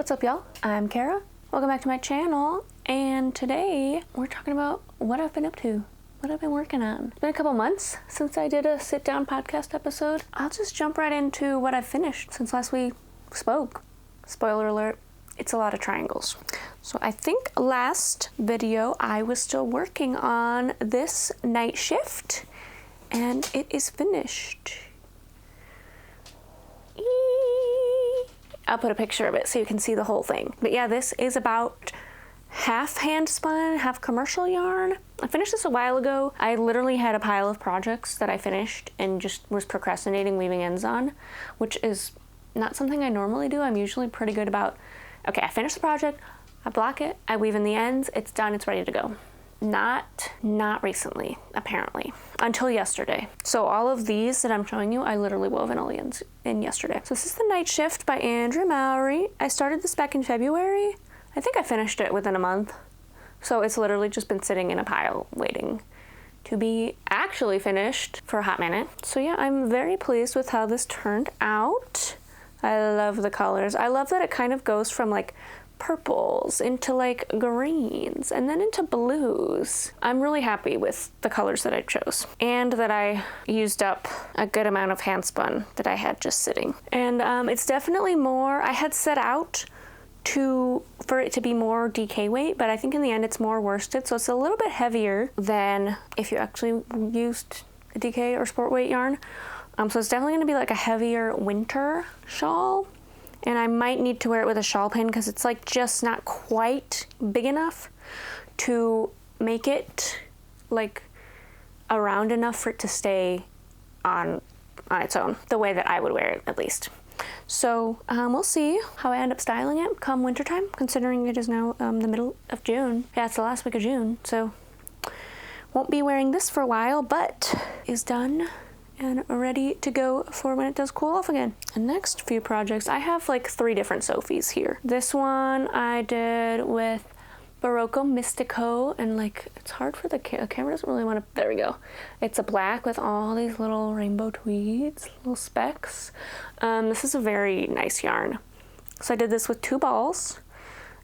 What's up, y'all? I'm Kerra. Welcome back to my channel, and today we're talking about what I've been up to, what I've been working on. It's been a couple months since I did a sit-down podcast episode. I'll just jump right into what I've finished since last we spoke. Spoiler alert, it's a lot of triangles. So I think last video I was still working on this night shift, and it is finished. I'll put a picture of it so you can see the whole thing. But yeah, this is about half hand spun, half commercial yarn. I finished this a while ago. I literally had a pile of projects that I finished and just was procrastinating weaving ends on, which is not something I normally do. I'm usually pretty good about, okay, I finished the project, I block it, I weave in the ends, it's done, it's ready to go. Not recently, apparently, until yesterday. So all of these that I'm showing you, I literally wove in all the ends in yesterday. So this is the Night Shift by Andrew Mowry. I started this back in February. I think I finished it within a month. So it's literally just been sitting in a pile waiting to be actually finished for a hot minute. So yeah, I'm very pleased with how this turned out. I love the colors. I love that it kind of goes from like purples into like greens and then into blues. I'm really happy with the colors that I chose and that I used up a good amount of hand spun that I had just sitting. And it's definitely more, I had set out for it to be more DK weight, but I think in the end it's more worsted, so it's a little bit heavier than if you actually used a DK or sport weight yarn. So it's definitely going to be like a heavier winter shawl. And I might need to wear it with a shawl pin because it's like just not quite big enough to make it like around enough for it to stay on its own, the way that I would wear it at least. So we'll see how I end up styling it come wintertime, considering it is now the middle of June. Yeah, it's the last week of June, so won't be wearing this for a while, but is done and ready to go for when it does cool off again. The next few projects, I have like 3 different Sophies here. This one I did with Barocco Mystico, and like it's hard for the camera doesn't really want to, there we go. It's a black with all these little rainbow tweeds, little specks. This is a very nice yarn. So I did this with 2 balls.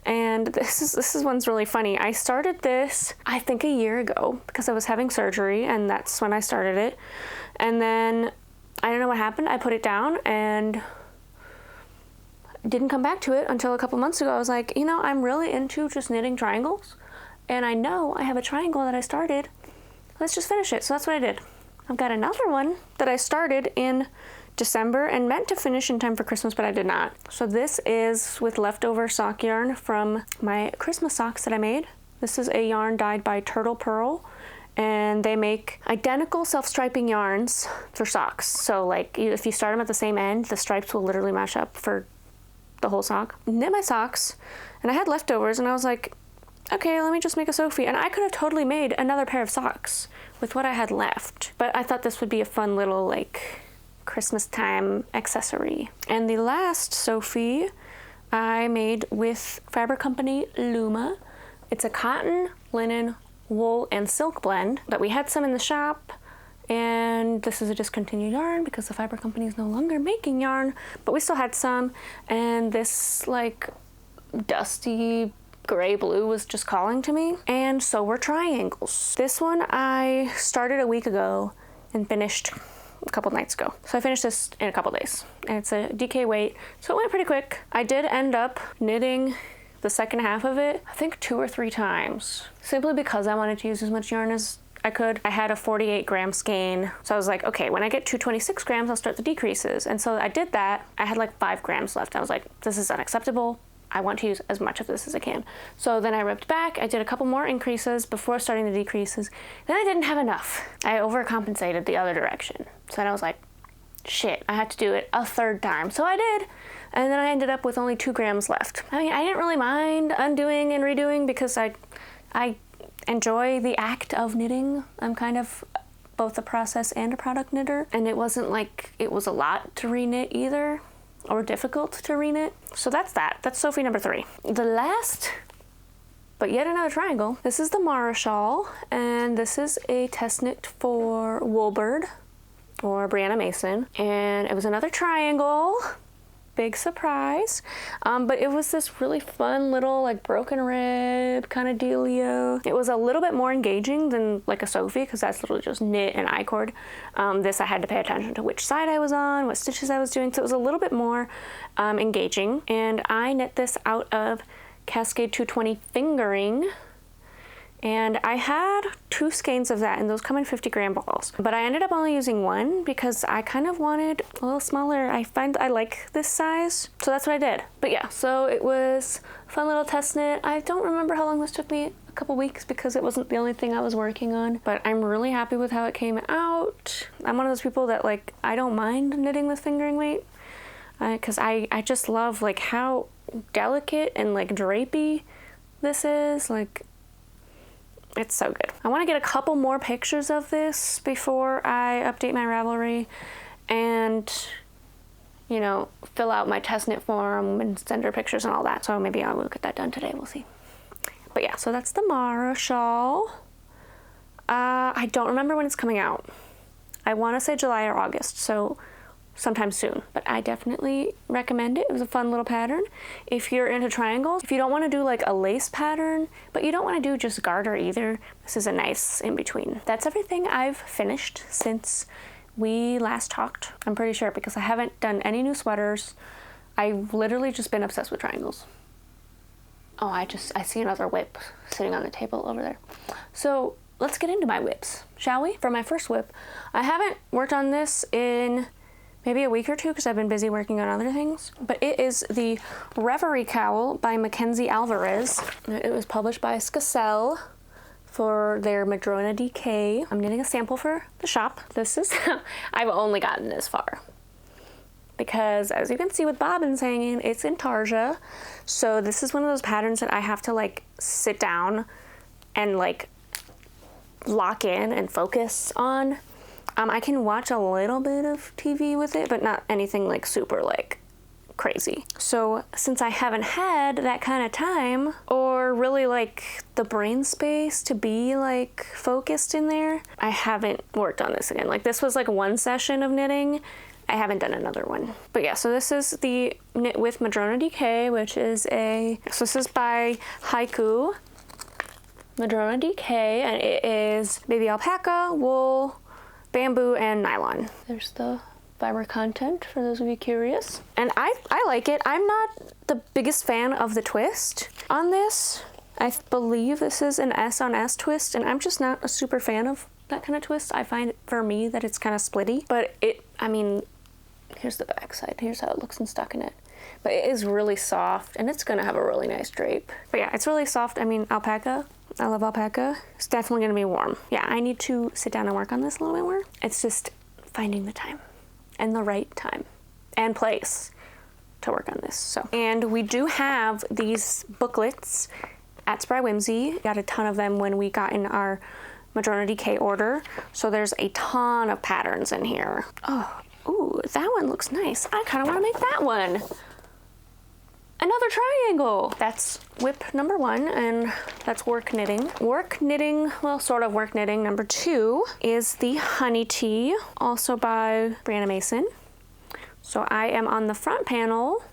And this one's really funny. I started this, I think a year ago because I was having surgery, and that's when I started it. And then I don't know what happened. I put it down and didn't come back to it until a couple months ago. I was like, you know, I'm really into just knitting triangles, and I know I have a triangle that I started. Let's just finish it. So that's what I did. I've got another one that I started in December and meant to finish in time for Christmas, but I did not. So this is with leftover sock yarn from my Christmas socks that I made. This is a yarn dyed by Turtle Pearl, and they make identical self-striping yarns for socks. So like if you start them at the same end, the stripes will literally match up for the whole sock. Knit my socks, and I had leftovers, and I was like, okay, let me just make a Sophie. And I could have totally made another pair of socks with what I had left, but I thought this would be a fun little like Christmas time accessory. And the last Sophie I made with fabric company Luma. It's a cotton, linen, wool, and silk blend, but we had some in the shop, and this is a discontinued yarn because the fabric company is no longer making yarn, but we still had some, and this like dusty gray blue was just calling to me, and so were triangles. This one I started a week ago and finished a couple nights ago. So I finished this in a couple days, and it's a DK weight, so it went pretty quick. I did end up knitting the second half of it, I think 2 or 3 times, simply because I wanted to use as much yarn as I could. I had a 48 gram skein, so I was like, okay, when I get to 26 grams, I'll start the decreases. And so I did that. I had like 5 grams left. I was like, this is unacceptable. I want to use as much of this as I can. So then I ripped back. I did a couple more increases before starting the decreases. Then I didn't have enough. I overcompensated the other direction. So then I was like, shit, I had to do it a 3rd time. So I did. And then I ended up with only 2 grams left. I mean, I didn't really mind undoing and redoing because I enjoy the act of knitting. I'm kind of both a process and a product knitter. And it wasn't like it was a lot to reknit either, or difficult to reknit. So that's that. That's Sophie number 3. The last, but yet another triangle. This is the Mara Shawl, and this is a test knit for Woolbird or Brianna Mason. And it was another triangle big surprise. But it was this really fun little like broken rib kind of dealio. It was a little bit more engaging than like a Sophie, because that's literally just knit and I-cord. This I had to pay attention to which side I was on, what stitches I was doing, so it was a little bit more engaging. And I knit this out of Cascade 220 fingering. And I had 2 skeins of that, and those come in 50-gram balls. But I ended up only using 1 because I kind of wanted a little smaller. I find I like this size, so that's what I did. But yeah, so it was a fun little test knit. I don't remember how long this took me, a couple weeks, because it wasn't the only thing I was working on. But I'm really happy with how it came out. I'm one of those people that like, I don't mind knitting with fingering weight, because I just love like how delicate and like drapey this is. Like, it's so good. I want to get a couple more pictures of this before I update my Ravelry and, you know, fill out my test knit form and send her pictures and all that. So maybe I will get that done today. We'll see. But yeah, so that's the Mara shawl. I don't remember when it's coming out. I want to say July or August, so sometime soon. But I definitely recommend it. It was a fun little pattern. If you're into triangles, if you don't want to do like a lace pattern, but you don't want to do just garter either, this is a nice in-between. That's everything I've finished since we last talked. I'm pretty sure, because I haven't done any new sweaters. I've literally just been obsessed with triangles. Oh, I see another whip sitting on the table over there. So let's get into my whips, shall we? For my first whip, I haven't worked on this in maybe a week or two because I've been busy working on other things. But it is the Reverie Cowl by Mackenzie Alvarez. It was published by Skacel for their Madrona DK. I'm knitting a sample for the shop. This is, I've only gotten this far, because as you can see with bobbins hanging, it's in Tarja. So this is one of those patterns that I have to like sit down and like lock in and focus on. I can watch a little bit of TV with it, but not anything like super like crazy. So since I haven't had that kind of time, or really like the brain space to be like focused in there, I haven't worked on this again. Like, this was like one session of knitting. I haven't done another one. But yeah, so this is the Knit with Madrona DK, which is so this is by Haiku Madrona DK, and it is baby alpaca, wool, bamboo, and nylon. There's the fiber content for those of you curious. And I like it. I'm not the biggest fan of the twist on this. I believe this is an S on S twist, and I'm just not a super fan of that kind of twist. I find for me that it's kind of splitty, but I mean, here's the back side. Here's how it looks in stockinette. But it is really soft, and it's gonna have a really nice drape. But yeah, it's really soft. I mean, alpaca. I love alpaca. It's definitely gonna be warm. Yeah, I need to sit down and work on this a little bit more. It's just finding the time and the right time and place to work on this. So, and we do have these booklets at Spry Whimsy. Got a ton of them when we got in our Madrona DK order. So there's a ton of patterns in here. Oh, ooh, that one looks nice. I kind of want to make that one. Another triangle. That's whip number 1, and that's work knitting. Work knitting, well, sort of work knitting number 2 is the Honey Tea, also by Brianna Mason. So I am on the front panel.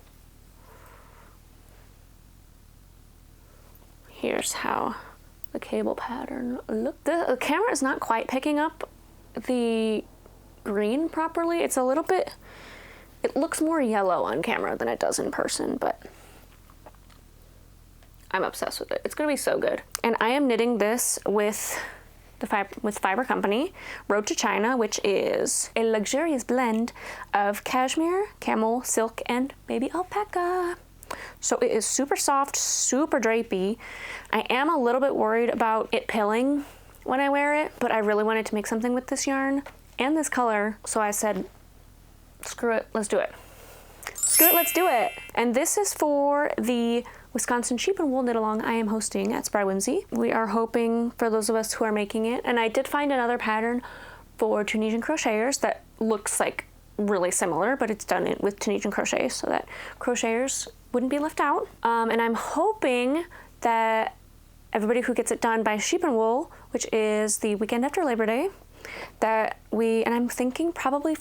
Here's how the cable pattern looks. The camera is not quite picking up the green properly. It's a little bit, it looks more yellow on camera than it does in person, but I'm obsessed with it. It's gonna be so good. And I am knitting this with Fiber Company, Road to China, which is a luxurious blend of cashmere, camel, silk, and baby alpaca. So it is super soft, super drapey. I am a little bit worried about it pilling when I wear it, but I really wanted to make something with this yarn and this color, so I said, screw it, let's do it. Screw it, let's do it. And this is for the Wisconsin Sheep and Wool Knit Along I am hosting at Spry Whimsy. We are hoping for those of us who are making it, and I did find another pattern for Tunisian crocheters that looks like really similar, but it's done with Tunisian crochet so that crocheters wouldn't be left out. And I'm hoping that everybody who gets it done by Sheep and Wool, which is the weekend after Labor Day, and I'm thinking probably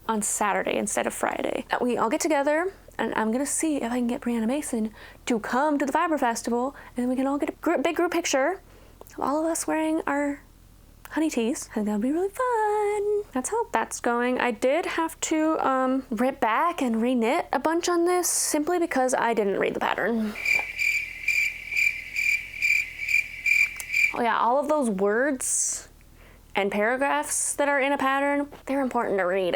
on Saturday instead of Friday, that we all get together and I'm gonna see if I can get Brianna Mason to come to the Fiber Festival, and then we can all get a big group picture of all of us wearing our honey tees. I think that'll be really fun. That's how that's going. I did have to rip back and re-knit a bunch on this simply because I didn't read the pattern. Oh yeah, all of those words and paragraphs that are in a pattern, they're important to read.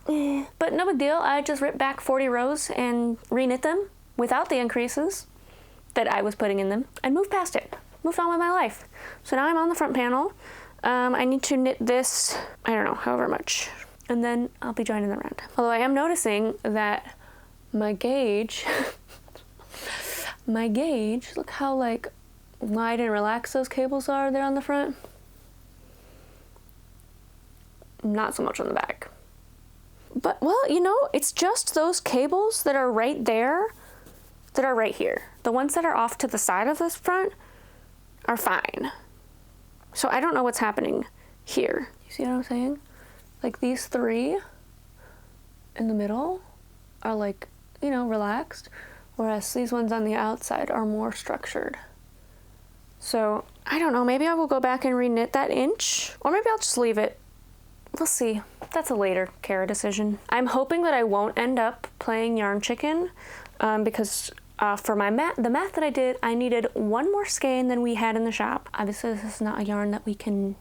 But no big deal. I just ripped back 40 rows and re-knit them without the increases that I was putting in them and moved past it. Moved on with my life. So now I'm on the front panel. I need to knit this, I don't know, however much. And then I'll be joining the round. Although I am noticing that my gauge, look how like wide and relaxed those cables are there on the front. Not so much on the back. But, well, you know, it's just those cables that are right there that are right here. The ones that are off to the side of this front are fine. So I don't know what's happening here. You see what I'm saying? Like these three in the middle are like, you know, relaxed, whereas these ones on the outside are more structured. So I don't know, maybe I will go back and re-knit that inch, or maybe I'll just leave it. We'll see. That's a later Kerra decision. I'm hoping that I won't end up playing Yarn Chicken because for the math that I did, I needed one more skein than we had in the shop. Obviously, this is not a yarn that we can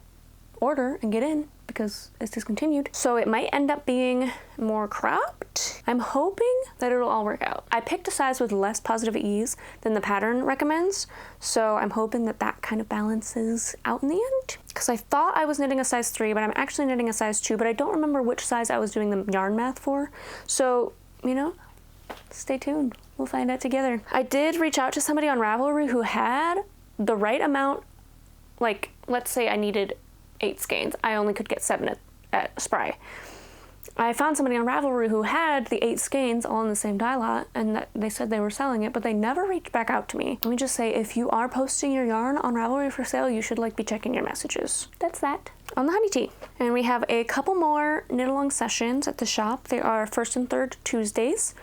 order and get in because it's discontinued. So it might end up being more cropped. I'm hoping that it'll all work out. I picked a size with less positive ease than the pattern recommends. So I'm hoping that that kind of balances out in the end. Because I thought I was knitting a size 3, but I'm actually knitting a size 2, but I don't remember which size I was doing the yarn math for. So, you know, stay tuned. We'll find out together. I did reach out to somebody on Ravelry who had the right amount. Like, let's say I needed 8 skeins. I only could get 7 at Spry. I found somebody on Ravelry who had the 8 skeins all in the same dye lot, and that they said they were selling it, but they never reached back out to me. Let me just say, if you are posting your yarn on Ravelry for sale, you should like be checking your messages. That's that on the honey tea. And we have a couple more knit along sessions at the shop. They are 1st and 3rd Tuesdays.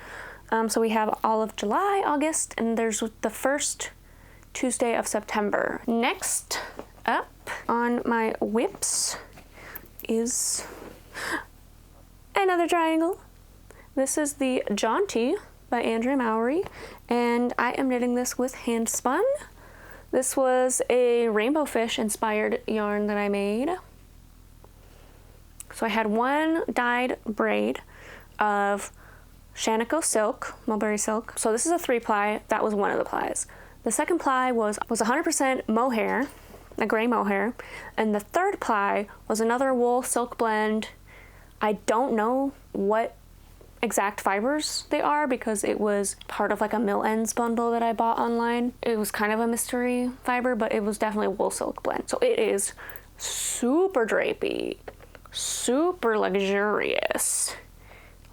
So we have all of July, August, and there's the 1st Tuesday of September. Next up on my whips is another triangle. This is the Jaunty by Andrea Mowry, and I am knitting this with hand spun. This was a rainbow fish inspired yarn that I made. So I had one dyed braid of Shaniko silk, mulberry silk. So this is a 3-ply. That was one of the plies. The second ply was 100% mohair, a gray mohair, and the 3rd ply was another wool silk blend. I don't know what exact fibers they are because it was part of like a mill ends bundle that I bought online. It was kind of a mystery fiber, but it was definitely a wool silk blend. So it is super drapey, super luxurious.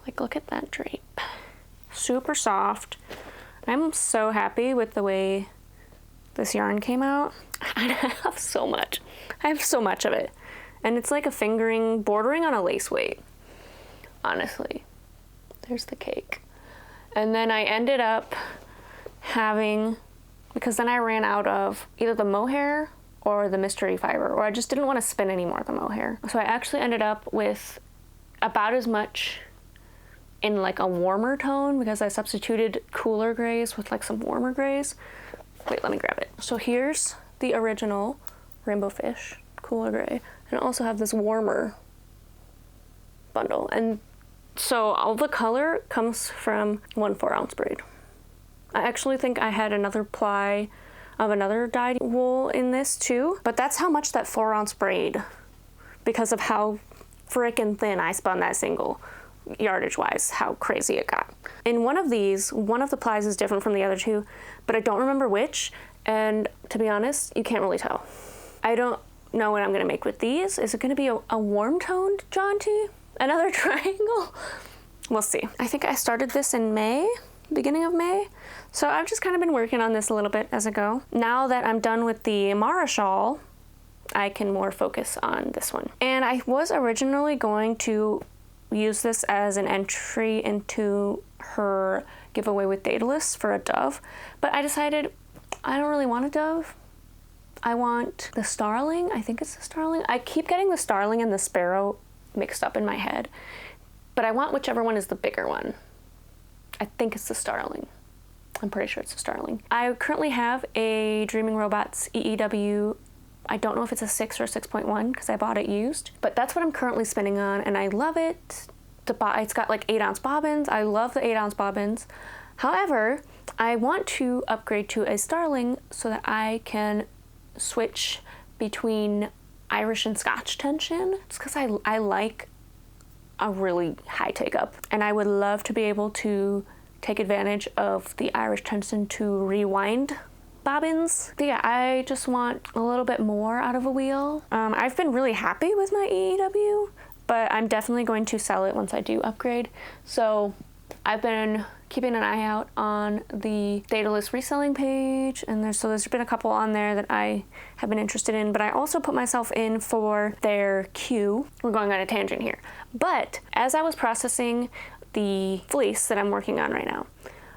Like, look at that drape. Super soft. I'm so happy with the way this yarn came out. I have so much. I have so much of it. And it's like a fingering bordering on a lace weight. Honestly. There's the cake. And then I ended up having, because then I ran out of either the mohair or the mystery fiber, or I just didn't want to spin any more of the mohair. So I actually ended up with about as much in like a warmer tone because I substituted cooler grays with like some warmer grays. Wait, let me grab it. So here's the original rainbow fish, cooler gray, and I also have this warmer bundle. And so all the color comes from 1 4-ounce braid. I actually think I had another ply of another dyed wool in this too, but that's how much that 4-ounce braid, because of how frickin' thin I spun that single, yardage wise, how crazy it got. In one of these, one of the plies is different from the other two, but I don't remember which, and to be honest, you can't really tell. I don't know what I'm gonna make with these. Is it gonna be a warm toned jaunty? Another triangle? We'll see. I think I started this in May, beginning of May, so I've just kind of been working on this a little bit as I go. Now that I'm done with the Mara shawl, I can more focus on this one. And I was originally going to use this as an entry into her giveaway with Daedalus for a dove, but I decided I don't really want a dove. I want the starling. I think it's the starling. I keep getting the starling and the sparrow mixed up in my head, but I want whichever one is the bigger one. I think it's the starling. I'm pretty sure it's the starling. I currently have a Dreaming Robots EEW. I don't know if it's a 6 or 6.1 because I bought it used, but that's what I'm currently spinning on, and I love it. It's got like 8-ounce bobbins. I love the 8-ounce bobbins. However, I want to upgrade to a starling so that I can switch between Irish and Scotch tension. It's because I like a really high take up, and I would love to be able to take advantage of the Irish tension to rewind bobbins. But yeah, I just want a little bit more out of a wheel. I've been really happy with my EEW, but I'm definitely going to sell it once I do upgrade. So I've been keeping an eye out on the Daedalus reselling page, and there's been a couple on there that I have been interested in, but I also put myself in for their queue. We're going on a tangent here. But as I was processing the fleece that I'm working on right now,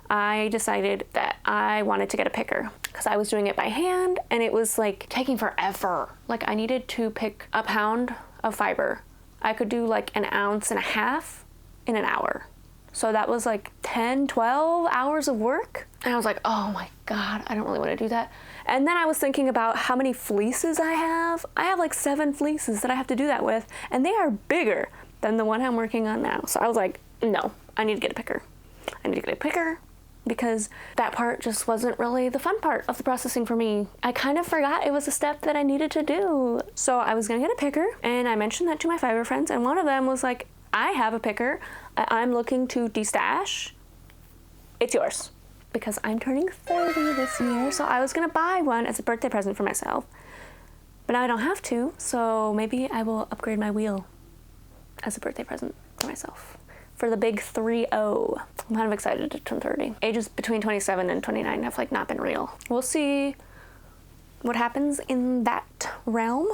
I decided that I wanted to get a picker because I was doing it by hand and it was like taking forever. Like I needed to pick a pound of fiber. I could do like 1.5 ounces in an hour. So that was like 10, 12 hours of work. And I was like, oh my God, I don't really want to do that. And then I was thinking about how many fleeces I have. I have like 7 fleeces that I have to do that with, and they are bigger than the one I'm working on now. So I was like, no, I need to get a picker. I need to get a picker because that part just wasn't really the fun part of the processing for me. I kind of forgot it was a step that I needed to do. So I was gonna get a picker, and I mentioned that to my fiber friends, and one of them was like, I have a picker I'm looking to destash. It's yours. Because I'm turning 30 this year, so I was gonna buy one as a birthday present for myself. But now I don't have to, so maybe I will upgrade my wheel as a birthday present for myself. For the big 3-0. I'm kind of excited to turn 30. Ages between 27 and 29 have like not been real. We'll see what happens in that realm.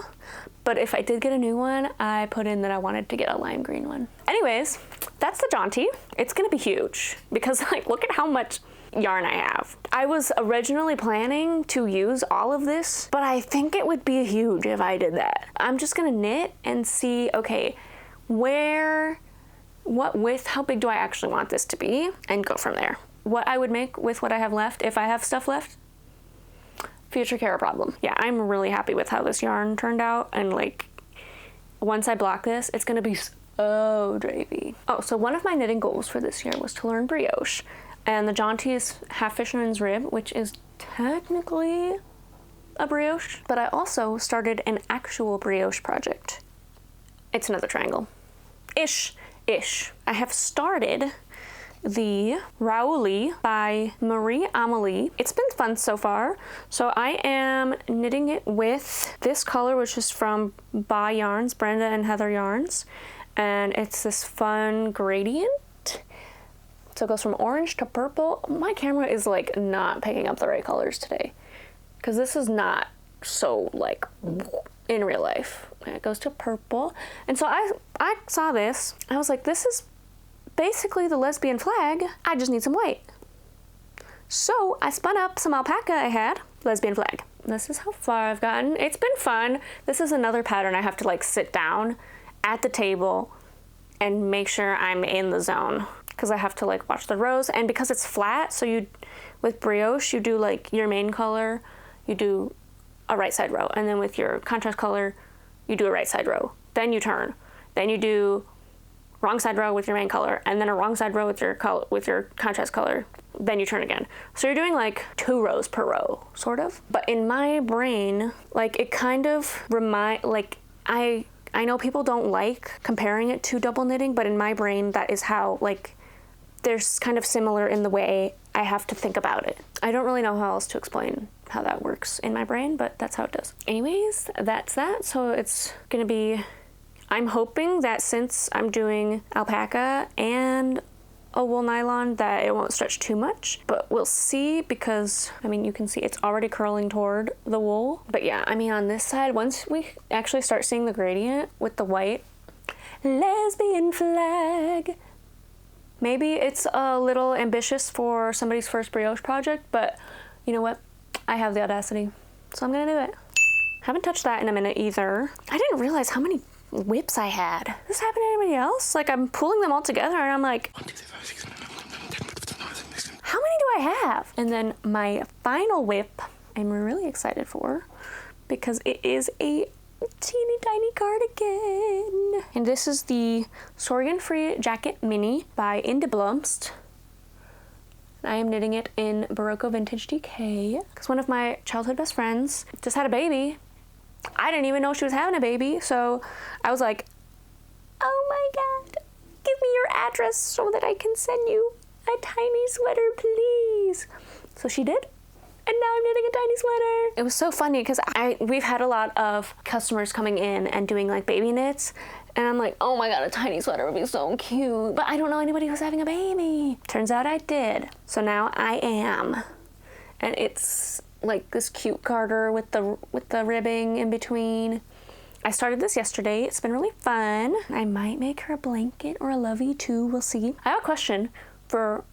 But if I did get a new one, I put in that I wanted to get a lime green one. Anyways, that's the Jaunty. It's gonna be huge because like, look at how much yarn I have. I was originally planning to use all of this, but I think it would be huge if I did that. I'm just gonna knit and see, okay, what width, how big do I actually want this to be, and go from there. What I would make with what I have left, if I have stuff left, future Kerra problem. Yeah, I'm really happy with how this yarn turned out, and like, once I block this, it's gonna be so drapey. Oh, so one of my knitting goals for this year was to learn brioche, and the Jaunty is half fisherman's rib, which is technically a brioche, but I also started an actual brioche project. It's another triangle. Ish. I have started the Raouli by Marie Amelie. It's been fun so far. So I am knitting it with this color, which is from Ba Yarns, Brenda and Heather Yarns. And it's this fun gradient. So it goes from orange to purple. My camera is like not picking up the right colors today, because this is not so like in real life. And it goes to purple. And so I saw this. I was like, this is basically the lesbian flag. I just need some white. So I spun up some alpaca I had, lesbian flag. This is how far I've gotten. It's been fun. This is another pattern I have to like sit down at the table and make sure I'm in the zone, because I have to like watch the rows, and because it's flat, so you, with brioche, you do like your main color, you do a right side row, and then with your contrast color, you do a right side row. Then you turn. Then you do wrong side row with your main color, and then a wrong side row with your contrast color. Then you turn again. So you're doing like 2 rows per row, sort of. But in my brain, like it kind of I know people don't like comparing it to double knitting, but in my brain, that is how, like, there's kind of similar in the way I have to think about it. I don't really know how else to explain how that works in my brain, but that's how it does. Anyways, that's that. So it's gonna be, I'm hoping that since I'm doing alpaca and a wool nylon, that it won't stretch too much, but we'll see, because I mean, you can see it's already curling toward the wool. But yeah, I mean, on this side, once we actually start seeing the gradient with the white, lesbian flag, Maybe it's a little ambitious for somebody's first brioche project, but you know what? I have the audacity, so I'm gonna do it. Haven't touched that in a minute either. I didn't realize how many whips I had. Does this happen to anybody else? Like, I'm pulling them all together and I'm like, 1, 2, 3, 4, 6, 7, 8, 9, 10, how many do I have? And then my final whip I'm really excited for, because it is a teeny tiny cardigan. And this is the Sorgan Free Jacket Mini by Indeblumst. I am knitting it in Barocco Vintage DK because one of my childhood best friends just had a baby. I didn't even know she was having a baby, so I was like, oh my god, give me your address so that I can send you a tiny sweater, please. So she did, and now I'm knitting a tiny sweater. It was so funny because we've had a lot of customers coming in and doing like baby knits, and I'm like, oh my god, a tiny sweater would be so cute, but I don't know anybody who's having a baby. Turns out I did. So now I am, and it's like this cute garter with the ribbing in between. I started this yesterday. It's been really fun. I might make her a blanket or a lovey too. We'll see. I have a question for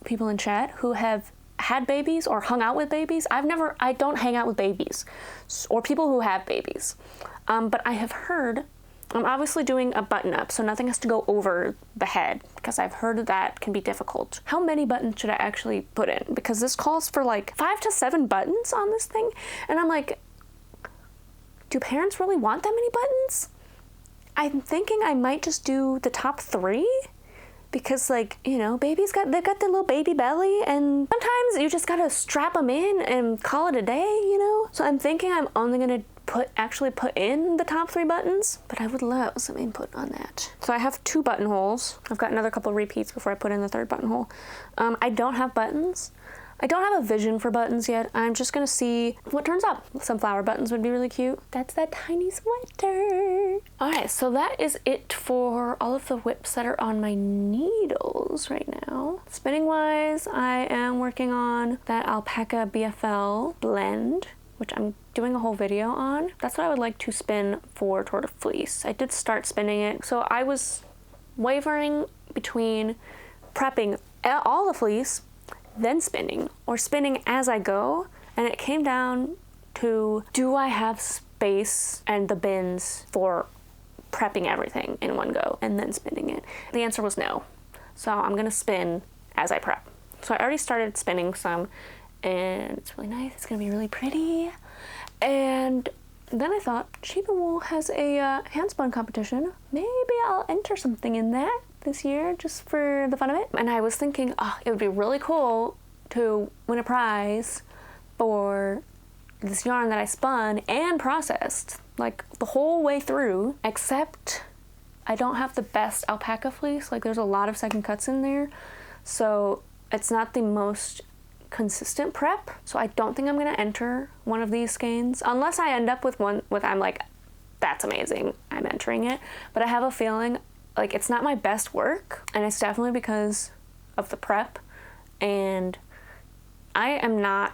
people in chat who have had babies or hung out with babies. I don't hang out with babies or people who have babies. But I have heard, I'm obviously doing a button up, so nothing has to go over the head because I've heard that can be difficult. How many buttons should I actually put in? Because this calls for like 5 to 7 buttons on this thing. And I'm like, do parents really want that many buttons? I'm thinking I might just do the top 3 because, like, you know, they've got their little baby belly, and sometimes you just gotta strap them in and call it a day, you know? So I'm thinking I'm only gonna actually put in the top 3 buttons, but I would love some input on that. So I have 2 buttonholes. I've got another couple repeats before I put in the 3rd buttonhole. I don't have buttons. I don't have a vision for buttons yet. I'm just gonna see what turns up. Some flower buttons would be really cute. That's that tiny sweater. All right, so that is it for all of the whips that are on my needles right now. Spinning wise, I am working on that alpaca BFL blend, which I'm doing a whole video on. That's what I would like to spin for Tour de Fleece. I did start spinning it. So I was wavering between prepping all the fleece, then spinning, or spinning as I go, and it came down to, do I have space and the bins for prepping everything in one go and then spinning it? The answer was no. So I'm gonna spin as I prep. So I already started spinning some, and it's really nice. It's gonna be really pretty. And then I thought, Sheep and Wool has a handspun competition. Maybe I'll enter something in that this year just for the fun of it. And I was thinking, oh, it would be really cool to win a prize for this yarn that I spun and processed like the whole way through, except I don't have the best alpaca fleece. Like, there's a lot of second cuts in there, so it's not the most consistent prep. So I don't think I'm gonna enter one of these skeins unless I end up with one with, I'm like, that's amazing, I'm entering it. But I have a feeling like it's not my best work, and it's definitely because of the prep, and I am not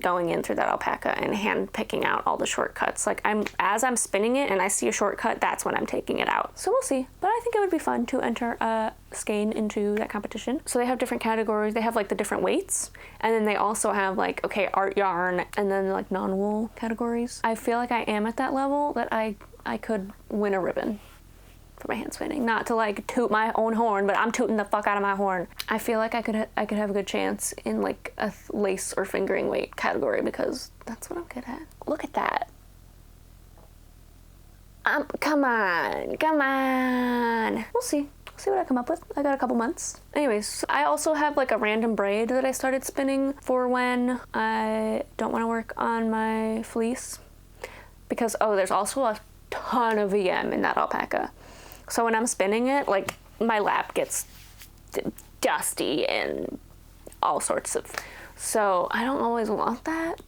going in through that alpaca and hand picking out all the shortcuts. Like, as I'm spinning it and I see a shortcut, that's when I'm taking it out. So we'll see, but I think it would be fun to enter a skein into that competition. So they have different categories. They have like the different weights, and then they also have like, okay, art yarn, and then like non-wool categories. I feel like I am at that level that I could win a ribbon for my hand spinning. Not to like toot my own horn, but I'm tooting the fuck out of my horn. I feel like I could have a good chance in like a lace or fingering weight category because that's what I'm good at. Look at that. Come on. We'll see what I come up with. I got a couple months. Anyways, I also have like a random braid that I started spinning for when I don't want to work on my fleece, because there's also a ton of VM in that alpaca. So when I'm spinning it, like, my lap gets dusty and all sorts of, so I don't always want that.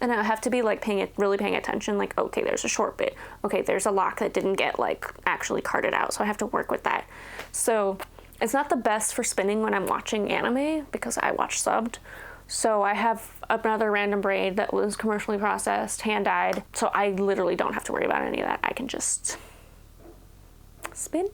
And I have to be like really paying attention, like, okay, there's a short bit. Okay, there's a lock that didn't get like actually carded out, so I have to work with that. So it's not the best for spinning when I'm watching anime because I watch subbed. So I have another random braid that was commercially processed, hand dyed, so I literally don't have to worry about any of that. I can just spin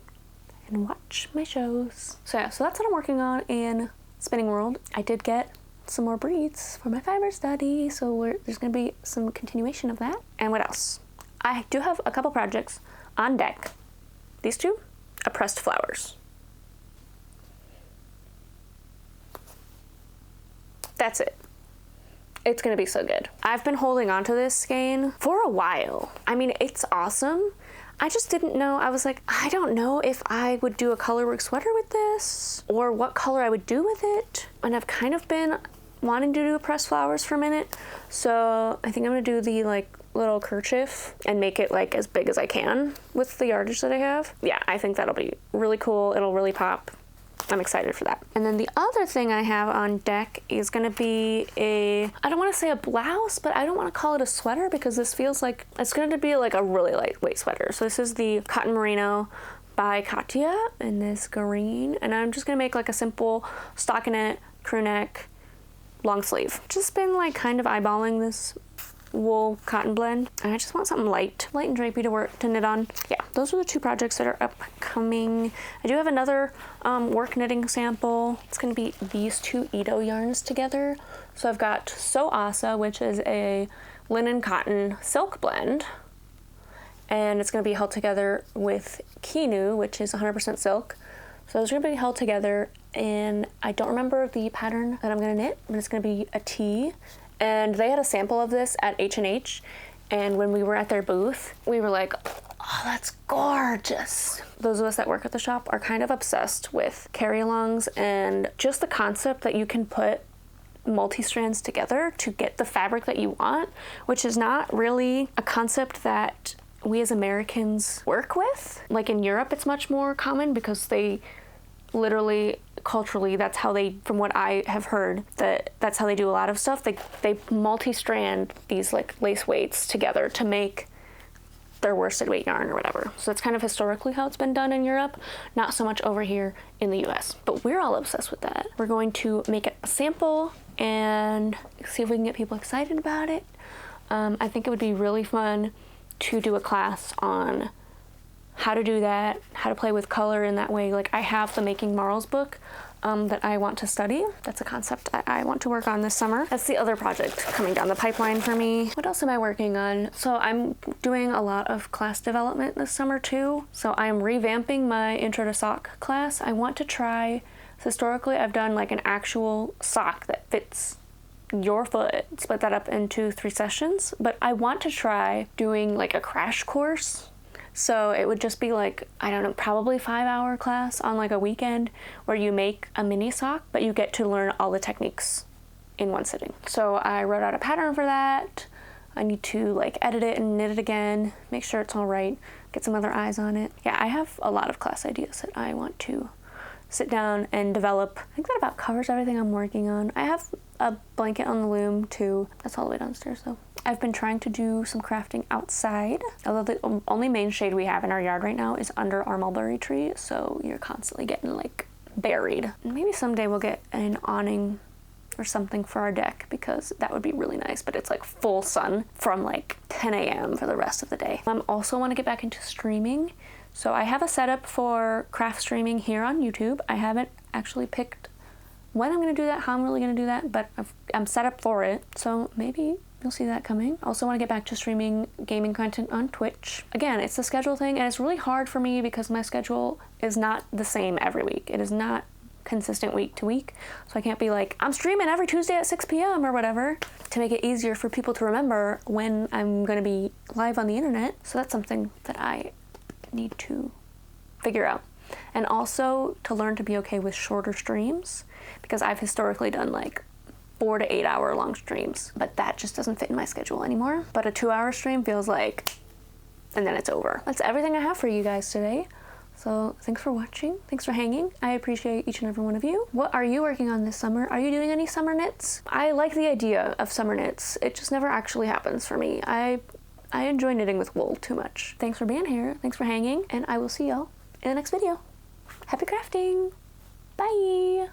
and watch my shows. So yeah, so that's what I'm working on in spinning world. I did get some more breeds for my fiber study, so there's gonna be some continuation of that. And what else? I do have a couple projects on deck. These two are pressed flowers. That's it. It's gonna be so good. I've been holding on to this skein for a while. I mean, it's awesome. I just didn't know. I was like, I don't know if I would do a colorwork sweater with this or what color I would do with it. And I've kind of been wanting to do pressed flowers for a minute. So I think I'm gonna do the like little kerchief and make it like as big as I can with the yardage that I have. Yeah, I think that'll be really cool. It'll really pop. I'm excited for that. And then the other thing I have on deck is gonna be I don't wanna say a blouse, but I don't wanna call it a sweater because this feels like, it's gonna be like a really lightweight sweater. So this is the Cotton Merino by Katya in this green. And I'm just gonna make like a simple stockinette, crew neck, long sleeve. Just been like kind of eyeballing this wool cotton blend, and I just want something light and drapey to knit on. Yeah, those are the two projects that are upcoming. I do have another work knitting sample. It's going to be these two Ito yarns together. So I've got So Asa, which is a linen cotton silk blend, and it's going to be held together with Kinu, which is 100% silk. So those are going to be held together, and I don't remember the pattern that I'm going to knit, but it's going to be a tee. And they had a sample of this at H&H, and when we were at their booth, we were like, oh, that's gorgeous. Those of us that work at the shop are kind of obsessed with carry-alongs and just the concept that you can put multi-strands together to get the fabric that you want, which is not really a concept that we as Americans work with. Like in Europe, it's much more common because they literally, culturally, that's how they, from what I have heard, that's how they do a lot of stuff. They multi-strand these like lace weights together to make their worsted weight yarn or whatever. So that's kind of historically how it's been done in Europe, not so much over here in the US. But we're all obsessed with that. We're going to make it a sample and see if we can get people excited about it. I think it would be really fun to do a class on how to do that, how to play with color in that way. Like I have the Making Marls book that I want to study. That's a concept I want to work on this summer. That's the other project coming down the pipeline for me. What else am I working on? So I'm doing a lot of class development this summer too. So I'm revamping my Intro to Sock class. I want to try, historically I've done like an actual sock that fits your foot, split that up into 3 sessions, but I want to try doing like a crash course. So it would just be like, I don't know, probably 5-hour class on like a weekend where you make a mini sock, but you get to learn all the techniques in one sitting. So I wrote out a pattern for that. I need to like edit it and knit it again, make sure it's all right, get some other eyes on it. Yeah, I have a lot of class ideas that I want to sit down and develop. I think that about covers everything I'm working on. I have a blanket on the loom too. That's all the way downstairs though. I've been trying to do some crafting outside, although the only main shade we have in our yard right now is under our mulberry tree, so you're constantly getting like buried. Maybe someday we'll get an awning or something for our deck because that would be really nice, but it's like full sun from like 10 a.m. for the rest of the day. I also want to get back into streaming. So I have a setup for craft streaming here on YouTube. I haven't actually picked when I'm going to do that, how I'm really going to do that, but I'm set up for it. So maybe you'll see that coming. I also want to get back to streaming gaming content on Twitch. Again, it's the schedule thing, and it's really hard for me because my schedule is not the same every week. It is not consistent week to week. So I can't be like, I'm streaming every Tuesday at 6 p.m. or whatever, to make it easier for people to remember when I'm going to be live on the internet. So that's something that I need to figure out. And also to learn to be okay with shorter streams, because I've historically done like 4 to 8 hour long streams, but that just doesn't fit in my schedule anymore. But a 2-hour stream feels like, and then it's over. That's everything I have for you guys today. So thanks for watching. Thanks for hanging. I appreciate each and every one of you. What are you working on this summer? Are you doing any summer knits? I like the idea of summer knits. It just never actually happens for me. I enjoy knitting with wool too much. Thanks for being here. Thanks for hanging, and I will see y'all in the next video. Happy crafting. Bye.